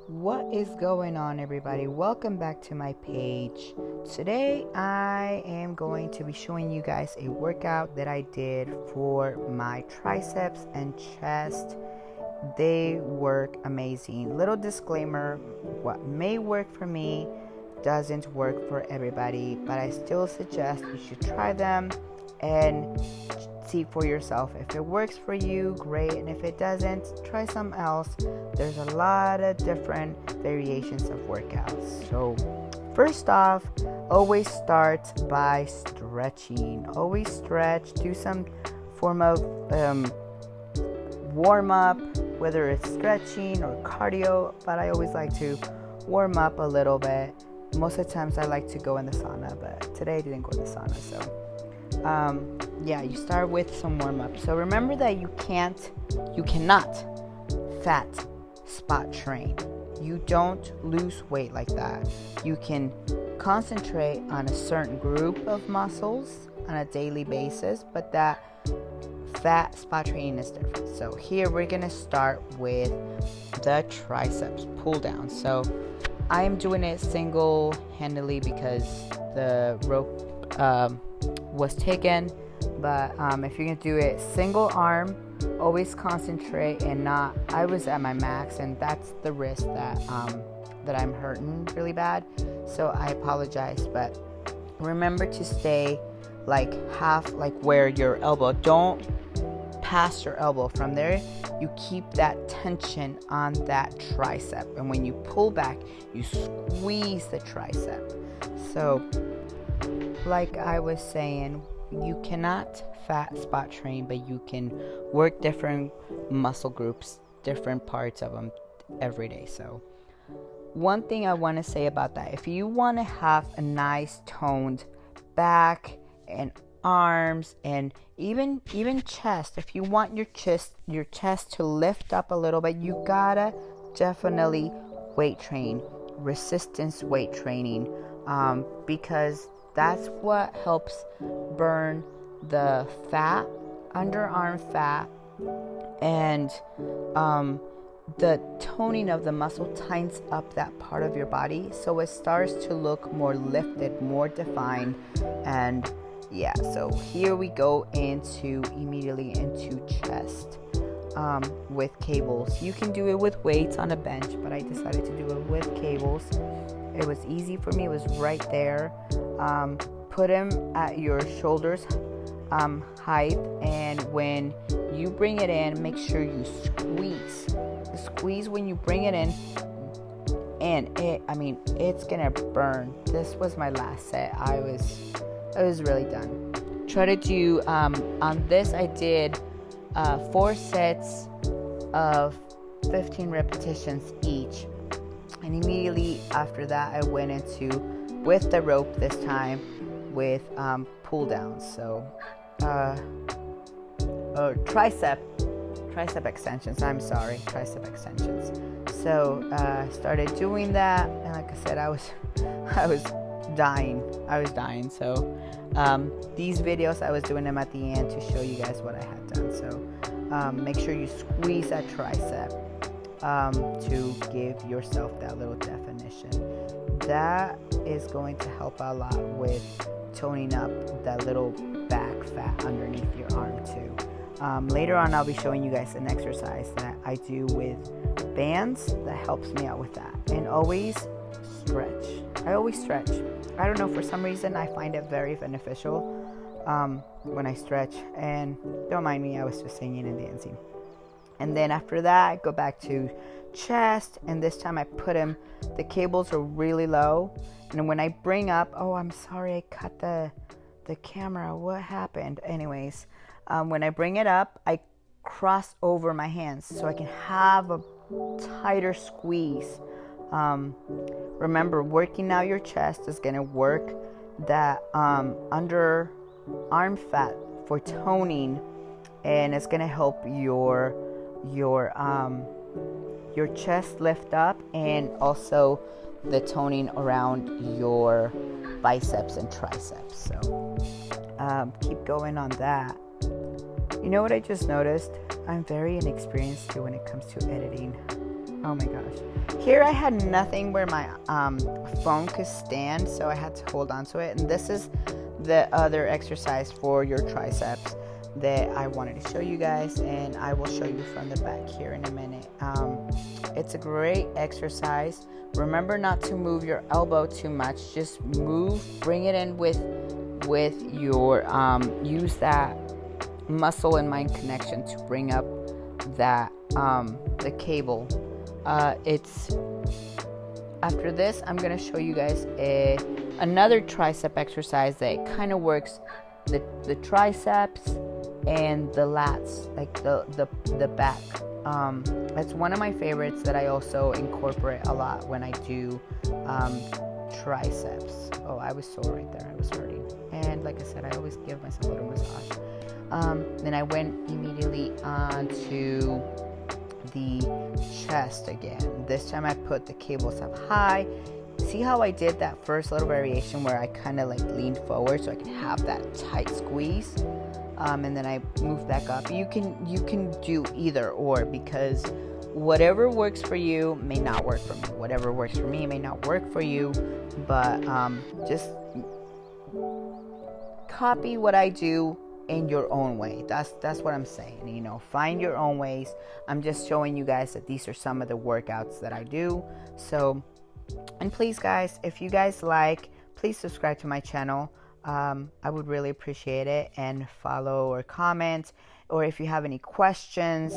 What is going on, everybody? Welcome back to my page. Today I am going to be showing you guys a workout that I did for my triceps and chest. They work amazing. Little disclaimer, what may work for me doesn't work for everybody, but I still suggest you should try them and see for yourself. If it works for you, great, and if it doesn't, try something else. There's a lot of different variations of workouts. So first off, always start by stretching. Always stretch, do some form of warm up, whether it's stretching or cardio, but I always like to warm up a little bit. Most of the times I like to go in the sauna, but today I didn't go in the sauna, so you start with some warm-up. So remember that you cannot fat spot train. You don't lose weight like that. You can concentrate on a certain group of muscles on a daily basis, but that fat spot training is different. So here we're gonna start with the triceps pull down. So I am doing it single-handedly because the rope was taken, but if you're gonna do it single arm, always concentrate and not. I was at my max, and that's the wrist that I'm hurting really bad, so I apologize, but remember to stay like half, like where your elbow, don't pass your elbow. From there you keep that tension on that tricep, and when you pull back you squeeze the tricep. So like I was saying, you cannot fat spot train, but you can work different muscle groups, different parts of them every day. So one thing I want to say about that, if you want to have a nice toned back and arms and even chest, if you want your chest to lift up a little bit, you gotta definitely weight train, resistance weight training, because that's what helps burn the fat, underarm fat, and the toning of the muscle tightens up that part of your body, so it starts to look more lifted, more defined. And so here we go immediately into chest with cables. You can do it with weights on a bench, but I decided to do it with cables. It was easy for me. It was right there. Put them at your shoulders height, and when you bring it in, make sure you squeeze when you bring it in, and it's gonna burn. This was my last set. I was really done. Try to do on this I did 4 sets of 15 repetitions each, and immediately after that I went into, with the rope this time, with pull downs. So tricep extensions. Tricep extensions. So started doing that, and like I said, I was dying. So these videos, I was doing them at the end to show you guys what I had done. So make sure you squeeze that tricep to give yourself that little definition. That is going to help a lot with toning up that little back fat underneath your arm too. Later on I'll be showing you guys an exercise that I do with bands that helps me out with that. And always stretch. I always stretch. I don't know, for some reason I find it very beneficial when I stretch. And don't mind me, I was just singing and dancing. And then after that I go back to chest, and this time I put the cables are really low, and when I bring up, I'm sorry, I cut the camera, what happened? Anyways, when I bring it up, I cross over my hands so I can have a tighter squeeze. Remember, working out your chest is going to work that underarm fat for toning, and it's going to help your chest lift up, and also the toning around your biceps and triceps. So keep going on that. You know what I just noticed? I'm very inexperienced when it comes to editing. Oh my gosh. Here I had nothing where my phone could stand, so I had to hold on to it. And this is the other exercise for your triceps that I wanted to show you guys, and I will show you from the back here in a minute. It's a great exercise. Remember not to move your elbow too much. Just bring it in with your use that muscle and mind connection to bring up that the cable. It's after this, I'm gonna show you guys another tricep exercise that kind of works the triceps and the lats, like the back. It's one of my favorites that I also incorporate a lot when I do triceps. Oh, I was sore right there. I was hurting. And like I said, I always give myself a little massage. Then I went immediately onto the chest again. This time I put the cables up high. See how I did that first little variation where I kind of like leaned forward so I can have that tight squeeze, and then I moved back up. You can do either or, because whatever works for you may not work for me. Whatever works for me may not work for you, but just copy what I do in your own way. That's what I'm saying. You know, find your own ways. I'm just showing you guys that these are some of the workouts that I do. So, and please guys, if you guys like, please subscribe to my channel. I would really appreciate it, and follow or comment, or if you have any questions,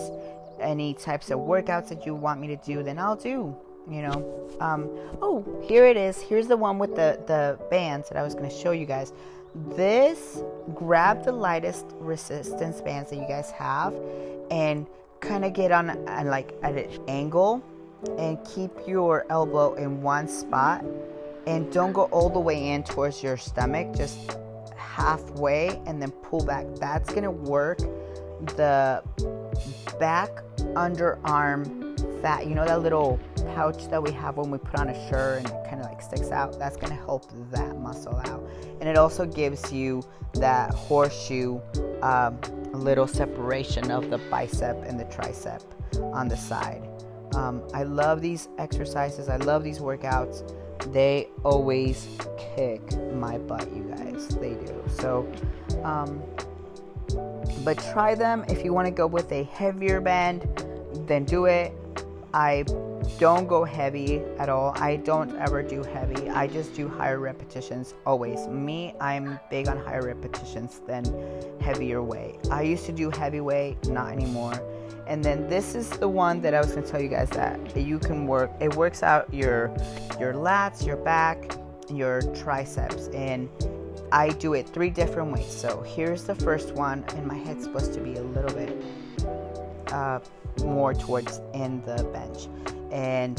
any types of workouts that you want me to do, then I'll do, you know. Oh, here it is. Here's the one with the bands that I was going to show you guys. This, grab the lightest resistance bands that you guys have and kind of get on like at an angle, and keep your elbow in one spot, and don't go all the way in towards your stomach, just halfway, and then pull back. That's going to work the back underarm fat. You know that little pouch that we have when we put on a shirt and it kind of like sticks out? That's going to help that muscle out. And it also gives you that horseshoe little separation of the bicep and the tricep on the side. I love these exercises. I love these workouts. They always kick my butt, you guys. They do. So, but try them. If you want to go with a heavier band, then do it. I don't go heavy at all. I don't ever do heavy. I just do higher repetitions always. Me, I'm big on higher repetitions than heavier weight. I used to do heavyweight, not anymore. And then this is the one that I was going to tell you guys that you can work. It works out your lats, your back, your triceps, and I do it 3 different ways. So here's the first one, and my head's supposed to be a little bit more towards in the bench, and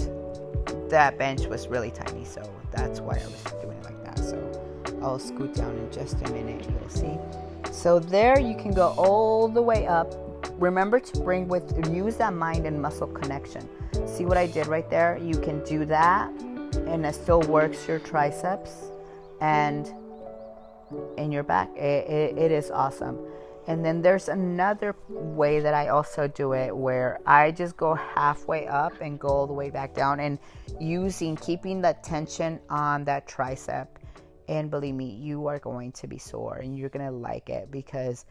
that bench was really tiny, so that's why I was doing it like that. So I'll scoot down in just a minute, you'll see. So there you can go all the way up. Remember to use that mind and muscle connection. See what I did right there? You can do that, and it still works your triceps and in your back. It is awesome. And then there's another way that I also do it, where I just go halfway up and go all the way back down, and keeping that tension on that tricep. And believe me, you are going to be sore, and you're going to like it, because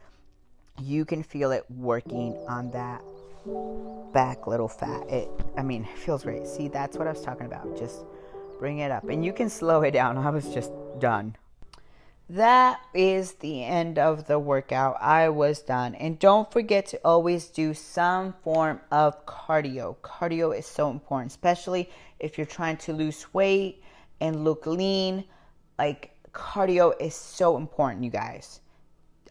you can feel it working on that back little fat. It feels great. See, that's what I was talking about. Just bring it up, and you can slow it down. I was just done. That is the end of the workout. I was done. And don't forget to always do some form of cardio. Cardio is so important, especially if you're trying to lose weight and look lean. Like, cardio is so important, you guys.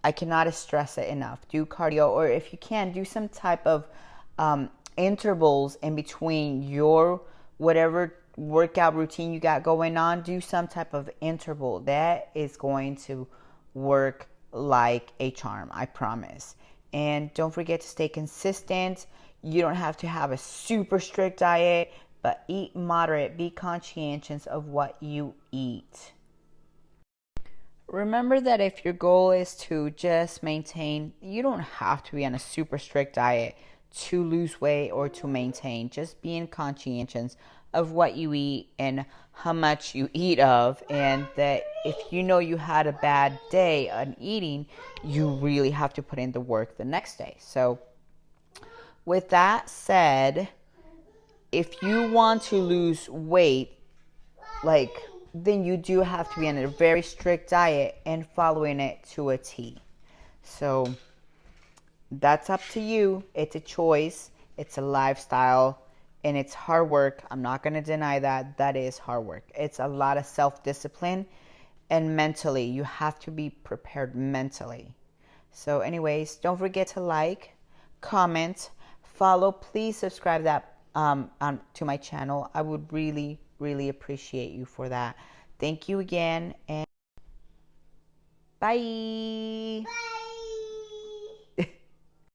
I cannot stress it enough. Do cardio, or if you can, do some type of intervals in between your whatever workout routine you got going on. Do some type of interval. That is going to work like a charm, I promise. And don't forget to stay consistent. You don't have to have a super strict diet, but eat moderate. Be conscientious of what you eat. Remember that if your goal is to just maintain, you don't have to be on a super strict diet to lose weight or to maintain. Just being conscientious of what you eat and how much you eat of, and that if you know you had a bad day on eating, you really have to put in the work the next day. So with that said, if you want to lose weight, then you do have to be on a very strict diet and following it to a T. So that's up to you. It's a choice. It's a lifestyle. And it's hard work. I'm not going to deny that. That is hard work. It's a lot of self-discipline. And mentally, you have to be prepared mentally. So anyways, don't forget to like, comment, follow. Please subscribe to my channel. I would really, really appreciate you for that. Thank you again. And bye.